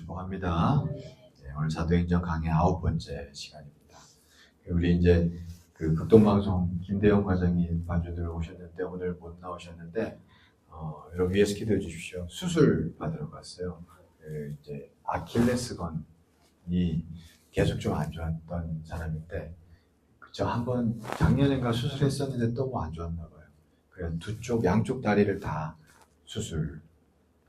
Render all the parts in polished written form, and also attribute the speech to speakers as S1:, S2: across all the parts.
S1: 축복합니다. 네, 오늘 사도행전 강의 9번째 시간입니다. 우리 이제 그 극동방송 김대영 과장님 반주들 오셨는데 오늘 못 나오셨는데 여러분 위에서 기도해 주십시오. 수술 받으러 갔어요. 이제 아킬레스건이 계속 좀 안 좋았던 사람인데 저 한번 작년인가 수술했었는데 또 뭐 안 좋았나 봐요. 그래서 양쪽 다리를 다 수술.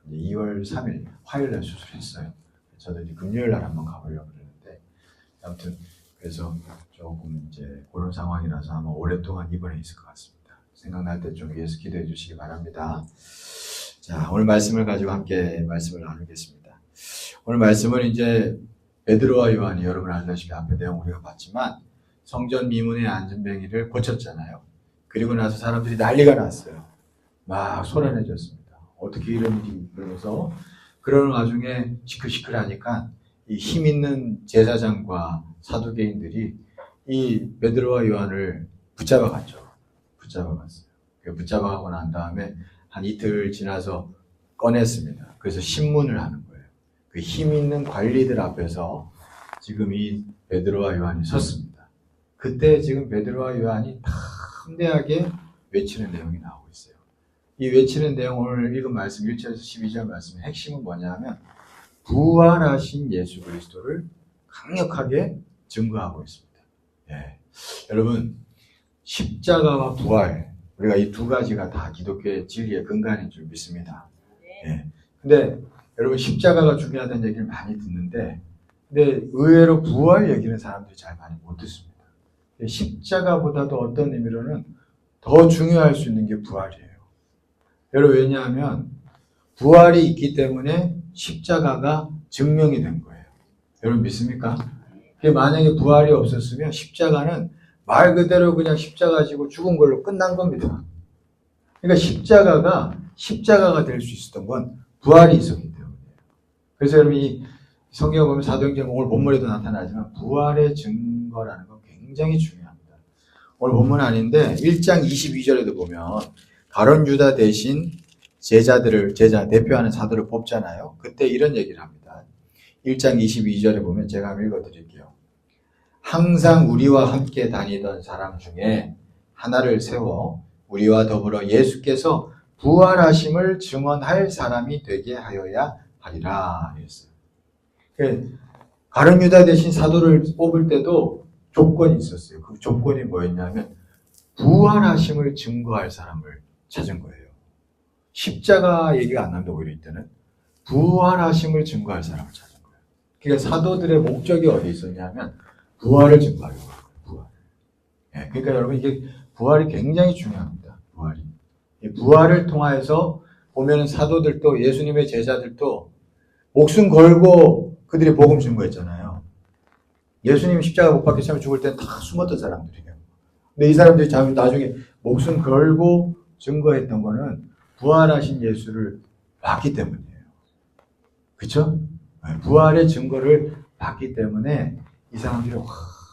S1: 2월 3일 화요일날 수술했어요. 저도 이제 금요일날 한번 가보려고 그러는데 아무튼 그래서 조금 이제 그런 상황이라서 아마 오랫동안 입원해 있을 것 같습니다. 생각날 때 좀 위해서 기도해 주시기 바랍니다. 자, 오늘 말씀을 가지고 함께 말씀을 나누겠습니다. 오늘 말씀은 이제 베드로와 요한이 여러분 알다시피 앞에 내용 우리가 봤지만 성전 미문의 안전뱅이를 고쳤잖아요. 그리고 나서 사람들이 난리가 났어요. 막 소란해졌습니다. 어떻게 이런 일이, 그러면서 그런 와중에 시끌시끌하니까 이 힘 있는 제사장과 사두개인들이 이 베드로와 요한을 붙잡아 갔죠. 붙잡아 갔어요. 붙잡아 가고 난 다음에 한 이틀 지나서 꺼냈습니다. 그래서 심문을 하는 거예요. 그 힘 있는 관리들 앞에서 지금 이 베드로와 요한이 섰습니다. 그때 지금 베드로와 요한이 담대하게 외치는 내용이 나오고 있어요. 이 외치는 내용 오늘 읽은 말씀 1절에서 12절 말씀의 핵심은 뭐냐면 부활하신 예수 그리스도를 강력하게 증거하고 있습니다. 예. 여러분 십자가와 부활 우리가 이 두 가지가 다 기독교의 진리의 근간인 줄 믿습니다. 예. 근데 여러분 십자가가 중요하다는 얘기를 많이 듣는데 근데 의외로 부활 얘기는 사람들이 잘 많이 못 듣습니다. 십자가보다도 어떤 의미로는 더 중요할 수 있는 게 부활이에요. 여러분 왜냐하면 부활이 있기 때문에 십자가가 증명이 된 거예요. 여러분 믿습니까? 만약에 부활이 없었으면 십자가는 말 그대로 그냥 십자가 지고 죽은 걸로 끝난 겁니다. 그러니까 십자가가 될 수 있었던 건 부활이 있었기 때문이에요. 그래서 여러분 이 성경을 보면 사도행전 오늘 본문에도 나타나지만 부활의 증거라는 건 굉장히 중요합니다. 오늘 본문은 아닌데 1장 22절에도 보면 가룟 유다 대신 제자 대표하는 사도를 뽑잖아요. 그때 이런 얘기를 합니다. 1장 22절에 보면 제가 한번 읽어드릴게요. 항상 우리와 함께 다니던 사람 중에 하나를 세워 우리와 더불어 예수께서 부활하심을 증언할 사람이 되게 하여야 하리라 했어요. 가룟 유다 대신 사도를 뽑을 때도 조건이 있었어요. 그 조건이 뭐였냐면 부활하심을 증거할 사람을 찾은 거예요. 십자가 얘기가 안 나는데 오히려 이때는 부활하심을 증거할 사람을 찾은 거예요. 그러니까 사도들의 목적이 어디 있었냐면 부활을 증거하려고 하는 거예요. 부활. 예, 그러니까 여러분 이게 부활이 굉장히 중요합니다. 부활을 통하여서 보면은 사도들도 예수님의 제자들도 목숨 걸고 그들이 복음 증거했잖아요. 예수님 십자가 못 박혀 처음에 죽을 때는 다 숨었던 사람들이에요. 근데 이 사람들이 나중에 목숨 걸고 증거했던 거는 부활하신 예수를 봤기 때문이에요. 그렇죠? 부활의 증거를 봤기 때문에 이 사람들이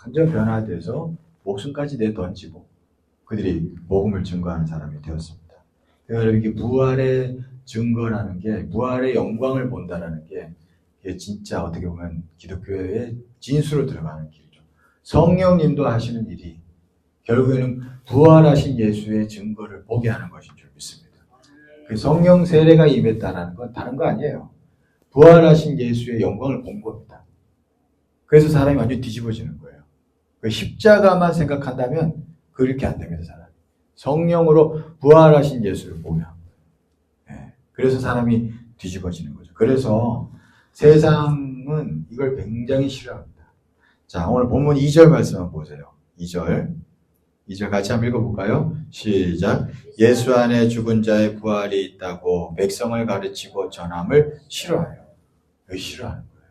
S1: 완전 변화돼서 목숨까지 내던지고 그들이 복음을 증거하는 사람이 되었습니다. 그러니까 이게 부활의 증거라는 게 부활의 영광을 본다라는 게 진짜 어떻게 보면 기독교의 진수로 들어가는 길이죠. 성령님도 하시는 일이 결국에는 부활하신 예수의 증거를 보게 하는 것인 줄 믿습니다. 그 성령 세례가 임했다는 건 다른 거 아니에요. 부활하신 예수의 영광을 본 겁니다. 그래서 사람이 완전히 뒤집어지는 거예요. 그 십자가만 생각한다면 그렇게 안 됩니다. 사람이. 성령으로 부활하신 예수를 보면. 네. 그래서 사람이 뒤집어지는 거죠. 그래서 세상은 이걸 굉장히 싫어합니다. 자, 오늘 본문 2절 말씀 한번 보세요. 2절 같이 한번 읽어볼까요? 시작. 예수 안에 죽은 자의 부활이 있다고 백성을 가르치고 전함을 싫어해요. 왜 싫어하는 거예요?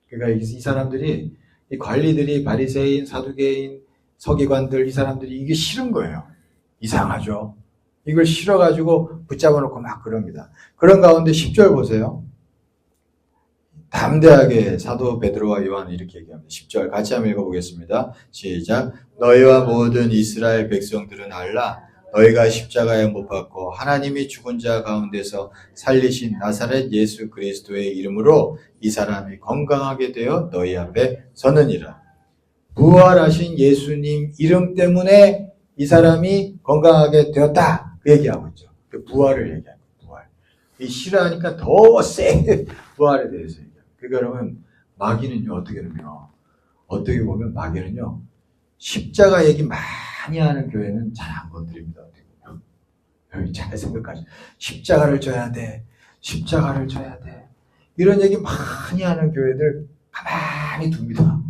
S1: 그러니까 이 사람들이, 이 관리들이 바리새인, 사두개인, 서기관들 이 사람들이 이게 싫은 거예요. 이상하죠? 이걸 싫어가지고 붙잡아 놓고 막 그럽니다. 그런 가운데 10절 보세요. 담대하게 사도 베드로와 요한은 이렇게 얘기합니다. 10절 같이 한번 읽어보겠습니다. 시작. 너희와 모든 이스라엘 백성들은 알라. 너희가 십자가에 못 박고 하나님이 죽은 자 가운데서 살리신 나사렛 예수 그리스도의 이름으로 이 사람이 건강하게 되어 너희 앞에 서느니라. 부활하신 예수님 이름 때문에 이 사람이 건강하게 되었다. 그 얘기하고 있죠. 그 부활을 얘기하고 부활. 이 싫어하니까 더 세 부활에 대해서 얘기해요. 그러니까 여러분 마귀는요 어떻게 보면 마귀는요 십자가 얘기 많이 하는 교회는 잘 안 건드립니다. 여러분 잘 생각하시죠. 십자가를 져야 돼. 십자가를 져야 돼. 이런 얘기 많이 하는 교회들 가만히 둡니다.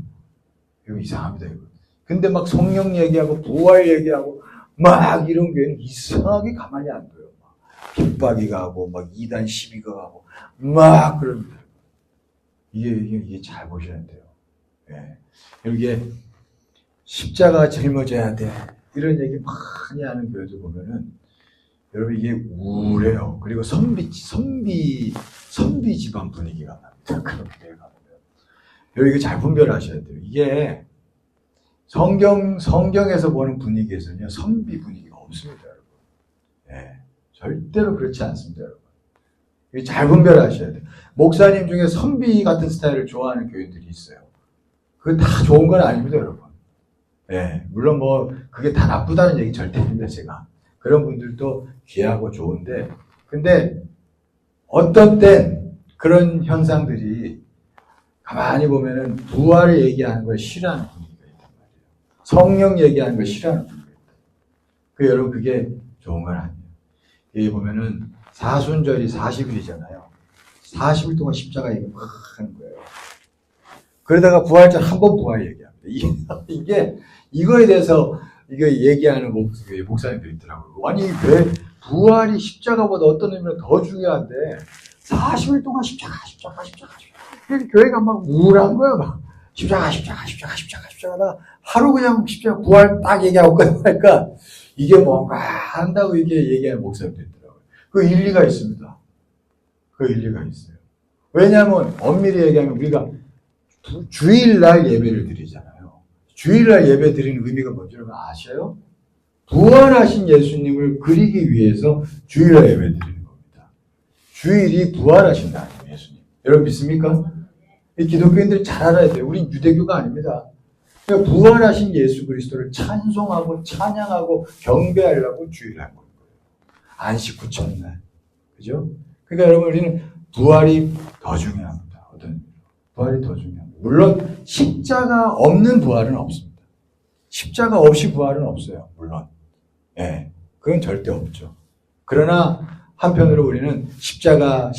S1: 이거 이상합니다. 이거. 근데 막 성령 얘기하고 부활 얘기하고 막 이런 교회는 이상하게 가만히 안 둬요. 막 핍박이 가고 막 이단 시비가 가고 막 그럽니다. 이게 잘 보셔야 돼요. 예. 이게 십자가 짊어져야 돼. 이런 얘기 많이 하는 교회들 보면은 여러분 이게 우울해요. 그리고 선비 집안 분위기가 납니다. 그런 교회가 가면. 여러분 이거 잘 분별하셔야 돼요. 이게 성경에서 보는 분위기에서는요, 선비 분위기가 없습니다, 여러분. 예. 절대로 그렇지 않습니다, 여러분. 이거 잘 분별하셔야 돼요. 목사님 중에 선비 같은 스타일을 좋아하는 교인들이 있어요. 그거 다 좋은 건 아닙니다, 여러분. 예. 물론 그게 다 나쁘다는 얘기 절대 아닙니다, 제가. 그런 분들도 귀하고 좋은데, 근데 어떤 땐 그런 현상들이 가만히 보면은 부활을 얘기하는 걸 싫어하는 분위기가 있단 말이에요. 성령 얘기하는 걸 싫어하는 분위기가 있다. 여러분 그게 좋은 건 아니에요. 여기 보면은 사순절이 40일이잖아요. 40일 동안 십자가 얘기 막 하는 거예요. 그러다가 부활절 한 번 부활 얘기합니다. 이거에 대해서 이거 얘기하는 목사님들이 있더라고요. 아니 왜 부활이 십자가보다 어떤 의미로 더 중요한데 40일 동안 십자가 교회가 막 우울한 거야. 막 십자가다 하루 그냥 십자가 부활 딱 얘기하고 끝나니까 이게 뭔가 한다고 이게 얘기하는 목사님들 있더라고요. 그 일리가 있습니다. 그 일리가 있어요. 왜냐하면 엄밀히 얘기하면 우리가 주일날 예배를 드리잖아요. 주일날 예배 드리는 의미가 뭔지 여러분 아셔요? 부활하신 예수님을 그리기 위해서 주일날 예배 드리는 겁니다. 주일이 부활하신 날이에요, 예수님. 여러분 믿습니까? 이 기독교인들이 잘 알아야 돼요. 우린 유대교가 아닙니다. 그러니까 부활하신 예수 그리스도를 찬송하고 찬양하고 경배하려고 주일을 한 거예요. 안식 후 첫날. 그죠? 그러니까 여러분 우리는 부활이 더 중요합니다. 부활이 더 중요합니다. 물론 십자가 없는 부활은 없습니다. 십자가 없이 부활은 없어요. 물론. 예. 그건 절대 없죠. 그러나 한편으로 우리는 십자가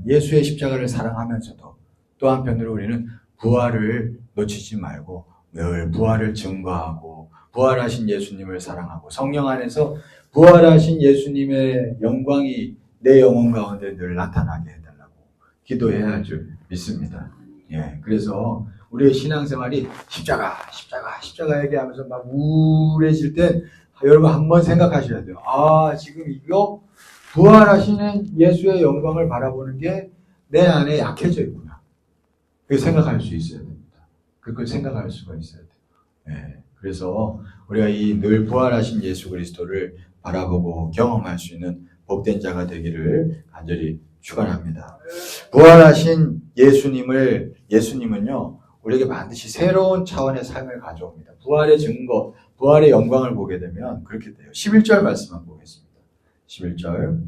S1: 예수의 십자가를 사랑하면서도 또 한편으로 우리는 부활을 놓치지 말고 늘 부활을 증거하고 부활하신 예수님을 사랑하고 성령 안에서 부활하신 예수님의 영광이 내 영혼 가운데 늘 나타나게 해달라고 기도해야 할 줄 믿습니다. 예, 그래서 우리의 신앙생활이 십자가 얘기하면서 막 우울해질 땐 여러분 한번 생각하셔야 돼요. 아, 지금 이거 부활하시는 예수의 영광을 바라보는 게 내 안에 약해져 있구나. 그렇게 생각할 수 있어야 됩니다. 그걸 생각할 수가 있어야 돼요. 예, 그래서 우리가 이 늘 부활하신 예수 그리스도를 바라보고 경험할 수 있는 복된 자가 되기를 간절히 축원합니다. 부활하신 예수님은요, 우리에게 반드시 새로운 차원의 삶을 가져옵니다. 부활의 증거, 부활의 영광을 보게 되면 그렇게 돼요. 11절 말씀 한번 보겠습니다. 11절.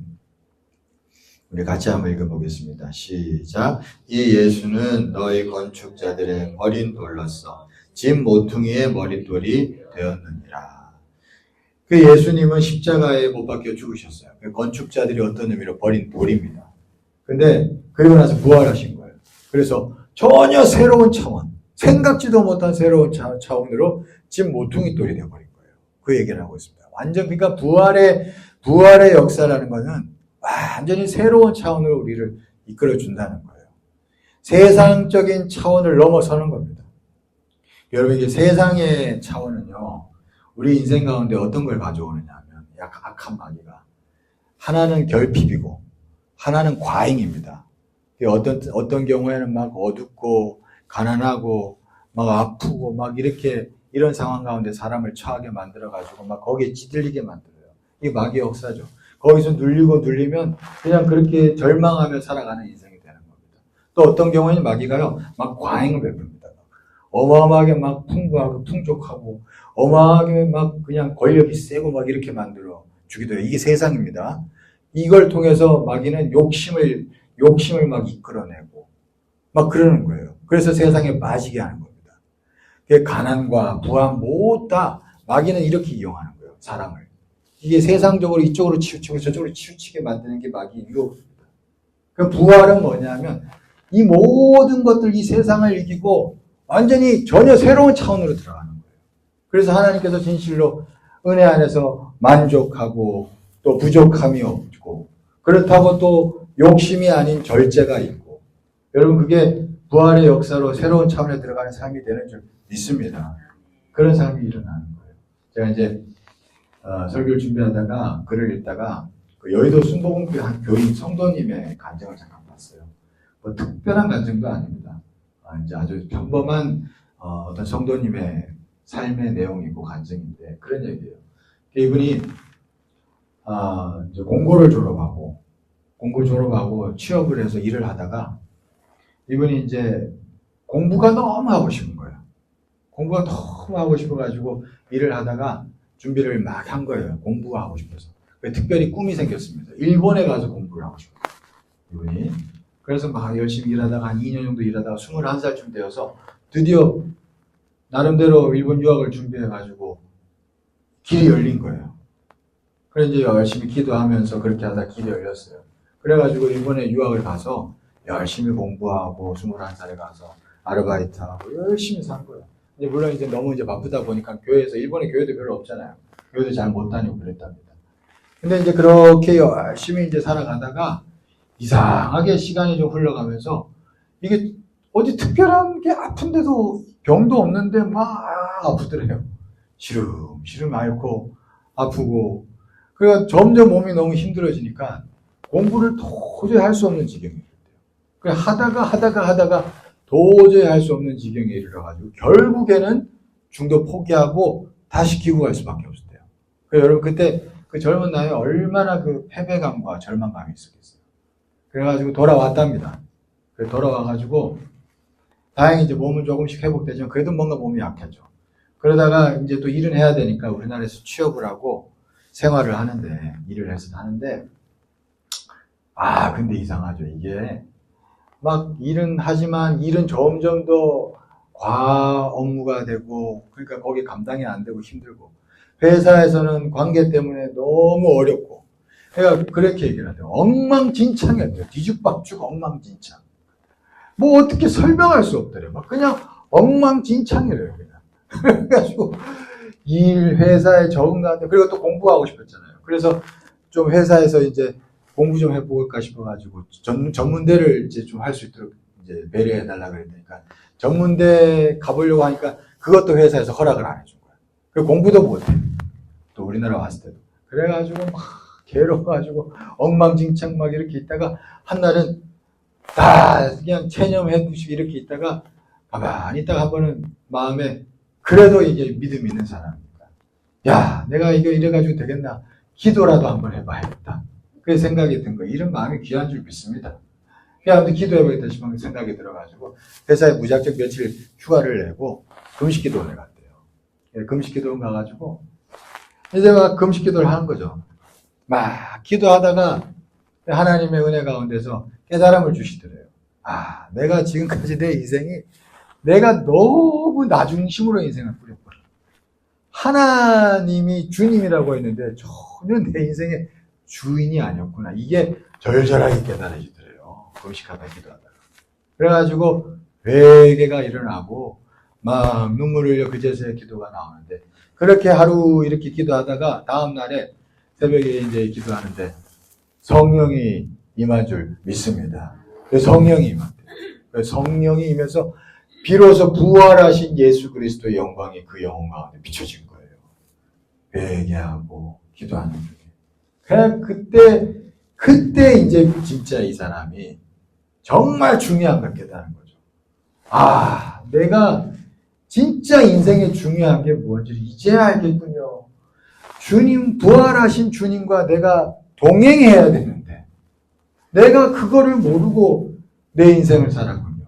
S1: 우리 같이 한번 읽어보겠습니다. 시작. 이 예수는 너희 건축자들의 버린 돌로서 집 모퉁이의 머릿돌이 되었느니라. 그 예수님은 십자가에 못 박혀 죽으셨어요. 그 건축자들이 어떤 의미로 버린 돌입니다. 근데 그리고 나서 부활하신 거예요. 그래서 전혀 새로운 차원, 생각지도 못한 새로운 차원으로 집 모퉁이 돌이 되어버린 거예요. 그 얘기를 하고 있습니다. 완전 그러니까 부활의 역사라는 것은 완전히 새로운 차원으로 우리를 이끌어준다는 거예요. 세상적인 차원을 넘어서는 겁니다. 여러분 이게 세상의 차원은요, 우리 인생 가운데 어떤 걸 가져오느냐 하면 약간 악한 마귀가 하나는 결핍이고 하나는 과잉입니다. 어떤 경우에는 막 어둡고 가난하고 막 아프고 막 이렇게 이런 상황 가운데 사람을 처하게 만들어가지고 막 거기에 찌들리게 만들어요. 이게 마귀의 역사죠. 거기서 눌리면 그냥 그렇게 절망하며 살아가는 인생이 되는 겁니다. 또 어떤 경우에는 마귀가요, 막 과잉을 베풉니다. 어마어마하게 막 풍부하고 풍족하고 어마어마하게 막 그냥 권력이 세고 막 이렇게 만들어 주기도 해요. 이게 세상입니다. 이걸 통해서 마귀는 욕심을 막 이끌어내고 막 그러는 거예요. 그래서 세상에 빠지게 하는 겁니다. 가난과 부함 모두 다 마귀는 이렇게 이용하는 거예요. 사람을. 이게 세상적으로 이쪽으로 치우치고 저쪽으로 치우치게 만드는 게 마귀의 유혹입니다. 그 부활은 뭐냐면 이 모든 것들, 이 세상을 이기고 완전히 전혀 새로운 차원으로 들어가는 거예요. 그래서 하나님께서 진실로 은혜 안에서 만족하고 또 부족함이 없고 그렇다고 또 욕심이 아닌 절제가 있고 여러분 그게 부활의 역사로 새로운 차원에 들어가는 삶이 되는 줄 믿습니다. 그런 삶이 일어나는 거예요. 제가 이제 설교를 준비하다가 글을 읽다가 그 여의도 순복음교회 한 교인 성도님의 간증을 잠깐 봤어요. 뭐 특별한 간증도 아닙니다. 이제 아주 평범한 어떤 성도님의 삶의 내용이고 간증인데 그런 얘기예요. 이분이 이제 공고를 졸업하고 취업을 해서 일을 하다가 이분이 이제 공부가 너무 하고 싶은 거예요. 공부가 너무 하고 싶어가지고 일을 하다가 준비를 막 한 거예요. 공부가 하고 싶어서. 특별히 꿈이 생겼습니다. 일본에 가서 공부를 하고 싶어요. 이분이. 그래서 막 열심히 일하다가 한 2년 정도 일하다가 21살쯤 되어서 드디어 나름대로 일본 유학을 준비해가지고 길이 열린 거예요. 그래서 이제 열심히 기도하면서 그렇게 하다 길이 열렸어요. 그래가지고 일본에 유학을 가서 열심히 공부하고 21살에 가서 아르바이트하고 열심히 산 거예요. 이제 물론 이제 너무 이제 바쁘다 보니까 교회에서 일본에 교회도 별로 없잖아요. 교회도 잘 못 다니고 그랬답니다. 근데 이제 그렇게 열심히 이제 살아가다가 이상하게 시간이 좀 흘러가면서 이게 어디 특별한 게 아픈데도 병도 없는데 막 아프더래요. 시름시름 앓고 아프고 그러니까 점점 몸이 너무 힘들어지니까 공부를 도저히 할 수 없는 지경이 됐대요. 그래 하다가 도저히 할 수 없는 지경에 이르러가지고 결국에는 중도 포기하고 다시 기국할 수밖에 없었대요. 여러분 그때 그 젊은 나이에 얼마나 그 패배감과 절망감이 있었겠어요. 그래가지고 돌아왔답니다. 돌아와가지고 다행히 이제 몸은 조금씩 회복되지만 그래도 뭔가 몸이 약했죠. 그러다가 이제 또 일은 해야 되니까 우리나라에서 취업을 하고 생활을 하는데 일을 해서 하는데 근데 이상하죠. 이게 막 일은 하지만 일은 점점 더 과 업무가 되고 그러니까 거기 감당이 안 되고 힘들고 회사에서는 관계 때문에 너무 어렵고 그러니까 그렇게 얘기를 하대요. 엉망진창이었대요. 뒤죽박죽 엉망진창. 뭐 어떻게 설명할 수 없더래요. 막 그냥 엉망진창이래요. 그냥. 그래가지고 회사에 적응도 안 돼. 그리고 또 공부하고 싶었잖아요. 그래서 좀 회사에서 이제 공부 좀 해볼까 싶어가지고 전문대를 이제 좀 할 수 있도록 이제 배려해달라 그랬으니까 전문대 가보려고 하니까 그것도 회사에서 허락을 안 해준 거야. 그 공부도 못해. 또 우리나라 왔을 때도. 그래가지고 막 괴로워가지고 엉망진창 막 이렇게 있다가 한날은 다 그냥 체념해두시고 이렇게 있다가 가만히 있다가 한 번은 마음에 그래도 이게 믿음 있는 사람이니까 야 내가 이거 이래가지고 되겠나 기도라도 한번 해봐야겠다. 그 생각이 든 거예요. 이런 마음이 귀한 줄 믿습니다. 그냥 기도해보겠다 싶은 생각이 들어가지고 회사에 무작정 며칠 휴가를 내고 금식기도원에 갔대요. 금식기도원 가가지고 이제 막 금식기도를 하는 거죠. 막 기도하다가 하나님의 은혜 가운데서 깨달음을 주시더래요. 내가 지금까지 내 인생이 내가 너무 나중심으로 인생을 꾸렸구나. 하나님이 주님이라고 했는데 전혀 내 인생의 주인이 아니었구나. 이게 절절하게 깨달아지더래요. 금식하다 기도하다가. 그래가지고 회개가 일어나고 막 눈물을 흘려 그제서야 기도가 나오는데 그렇게 하루 이렇게 기도하다가 다음 날에 새벽에 이제 기도하는데 성령이 임한 줄 믿습니다. 성령이 임한대요. 성령이 임해서 비로소 부활하신 예수 그리스도의 영광이 그 영혼 가운데 비춰진 거예요. 회개하고 기도하는 중에. 그냥 그때 이제 진짜 이 사람이 정말 중요한 걸 깨달은 거죠. 내가 진짜
S2: 진짜 인생에 중요한 게 뭔지 이제야 알겠군요. 주님, 부활하신 주님과 내가 동행해야 되는데 내가 그거를 모르고 내 인생을 살았군요.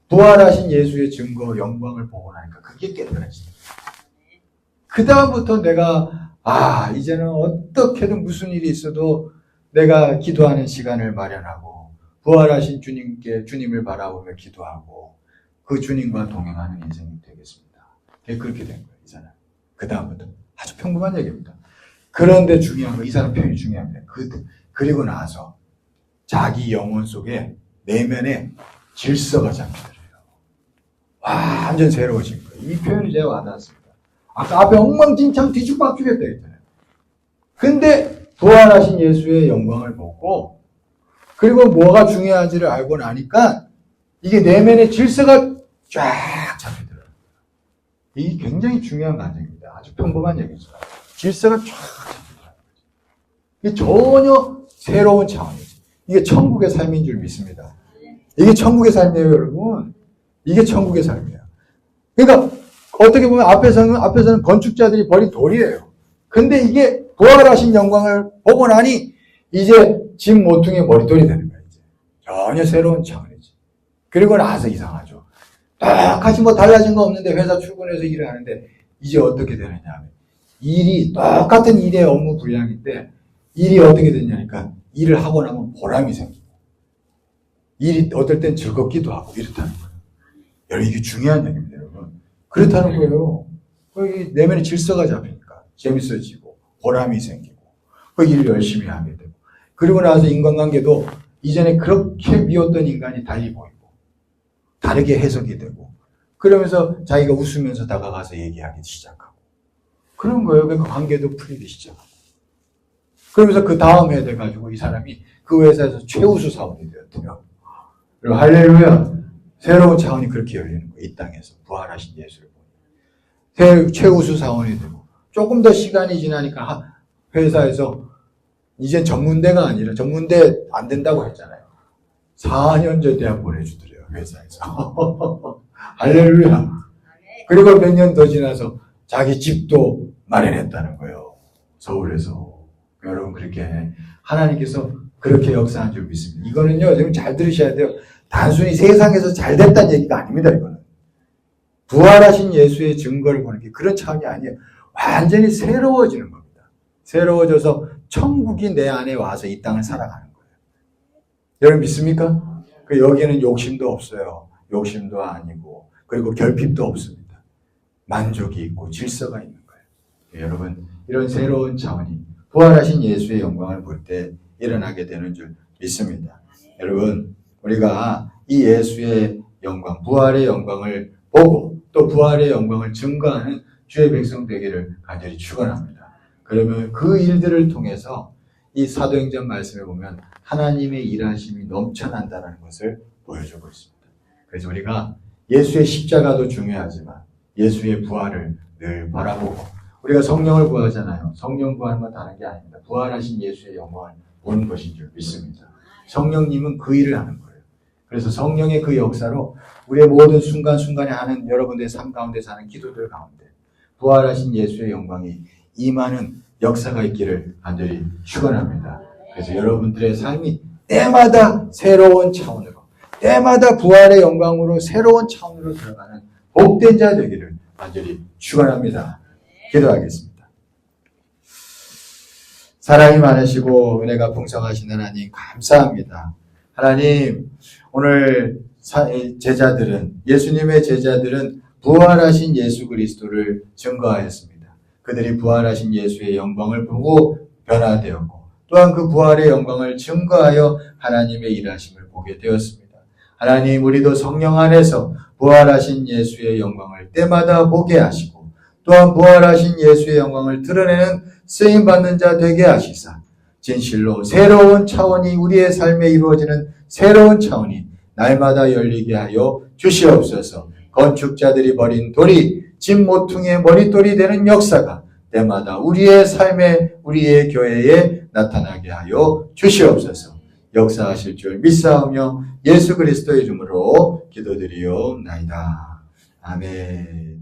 S2: 부활하신 예수의 증거, 영광을 보고 나니까 그게 깨달아집니다. 그 다음부터 내가 이제는 어떻게든 무슨 일이 있어도 내가 기도하는 시간을 마련하고 부활하신 주님을 바라보며 기도하고 그 주님과 동행하는 인생이 되겠습니다. 그렇게 된 거예요, 이 사람. 그 다음부터 아주 평범한 얘기입니다. 그런데 중요한 거, 이 사람 표현이 중요합니다. 그리고 나서 자기 영혼 속에 내면에 질서가 잡히더래요. 완전 새로워진 거예요. 이 표현이 제가 와닿았습니다. 아까 앞에 엉망진창 뒤죽박죽했다 했잖아요. 근데 부활하신 예수의 영광을 보고 그리고 뭐가 중요한지를 알고 나니까 이게 내면의 질서가 쫙 잡히더라고요. 이게 굉장히 중요한 과정입니다. 아주 평범한 얘기죠. 질서가 쫙 잡히더라고요. 이게 전혀 새로운 차원이죠. 이게 천국의 삶인 줄 믿습니다. 이게 천국의 삶이에요, 여러분. 이게 천국의 삶이에요. 그러니까 어떻게 보면 앞에서는 건축자들이 버린 돌이에요. 근데 이게 부활하신 영광을 보고 나니 이제 집 모퉁이의 머릿돌이 되는 거예요. 이제. 전혀 새로운 차원이지. 그리고 나서 이상하죠. 똑같이 달라진 거 없는데 회사 출근해서 일을 하는데 이제 어떻게 되느냐 하면 똑같은 일의 업무 분량인데 일이 어떻게 되냐니까 일을 하고 나면 보람이 생기고 일이 어떨 땐 즐겁기도 하고 이렇다는 거예요. 여러분 이게 중요한 얘기입니다, 여러분. 그렇다는 거예요. 거기 내면의 질서가 잡히니까 재밌어지고 보람이 생기고 그 일을 열심히 하게 되고 그리고 나서 인간관계도 이전에 그렇게 미웠던 인간이 달리 보이고 다르게 해석이 되고 그러면서 자기가 웃으면서 다가가서 얘기하기 시작하고 그런 거예요. 그러니까 관계도 풀리기 시작하고 그러면서 그 다음 해 돼가지고 이 사람이 그 회사에서 최우수 사원이 되었대요. 그리고 할렐루야. 새로운 차원이 그렇게 열리는 거예요. 이 땅에서 부활하신 예수를 보니 최우수 사원이 되고 조금 더 시간이 지나니까 회사에서 이제 전문대가 아니라 전문대 안 된다고 했잖아요. 4년제 대학 보내주더래요. 회사에서. 할렐루야. 그리고 몇 년 더 지나서 자기 집도 마련했다는 거예요. 서울에서. 여러분 그렇게 하나님께서 그렇게 역사한 줄 믿습니다. 이거는요. 지금 잘 들으셔야 돼요. 단순히 세상에서 잘 됐다는 얘기가 아닙니다. 이거는. 부활하신 예수의 증거를 보는 게 그런 차원이 아니에요. 완전히 새로워지는 겁니다. 새로워져서 천국이 내 안에 와서 이 땅을 살아가는 거예요. 여러분 믿습니까? 여기에는 욕심도 없어요. 욕심도 아니고 그리고 결핍도 없습니다. 만족이 있고 질서가 있는 거예요. 여러분 이런 새로운 차원이 부활하신 예수의 영광을 볼 때 일어나게 되는 줄 믿습니다. 여러분 우리가 이 예수의 영광, 부활의 영광을 보고 또 부활의 영광을 증거하는 주의 백성 되기를 간절히 축원합니다. 그러면 그 일들을 통해서 이 사도행전 말씀에 보면 하나님의 일하심이 넘쳐난다는 것을 보여주고 있습니다. 그래서 우리가 예수의 십자가도 중요하지만 예수의 부활을 늘 바라보고 우리가 성령을 구하잖아요. 성령 구하는 건 다른 게 아닙니다. 부활하신 예수의 영광을 보는 것인 줄 믿습니다. 성령님은 그 일을 하는 거예요. 그래서 성령의 그 역사로 우리의 모든 순간순간에 하는 여러분들의 삶 가운데 사는 기도들 가운데 부활하신 예수의 영광이 임하는 역사가 있기를 간절히 축원합니다. 그래서 여러분들의 삶이 때마다 새로운 차원으로 때마다 부활의 영광으로 새로운 차원으로 들어가는 복된 자 되기를 간절히 축원합니다. 기도하겠습니다. 사랑이 많으시고 은혜가 풍성하신 하나님 감사합니다. 하나님 오늘 제자들은 예수님의 제자들은 부활하신 예수 그리스도를 증거하였습니다. 그들이 부활하신 예수의 영광을 보고 변화되었고 또한 그 부활의 영광을 증거하여 하나님의 일하심을 보게 되었습니다. 하나님 우리도 성령 안에서 부활하신 예수의 영광을 때마다 보게 하시고 또한 부활하신 예수의 영광을 드러내는 쓰임받는 자 되게 하시사 진실로 새로운 차원이 우리의 삶에 이루어지는 새로운 차원이 날마다 열리게 하여 주시옵소서. 건축자들이 버린 돌이 집 모퉁이의 머릿돌이 되는 역사가 때마다 우리의 삶에 우리의 교회에 나타나게 하여 주시옵소서. 역사하실 줄 믿사오며 예수 그리스도의 이름으로 기도드리옵나이다. 아멘.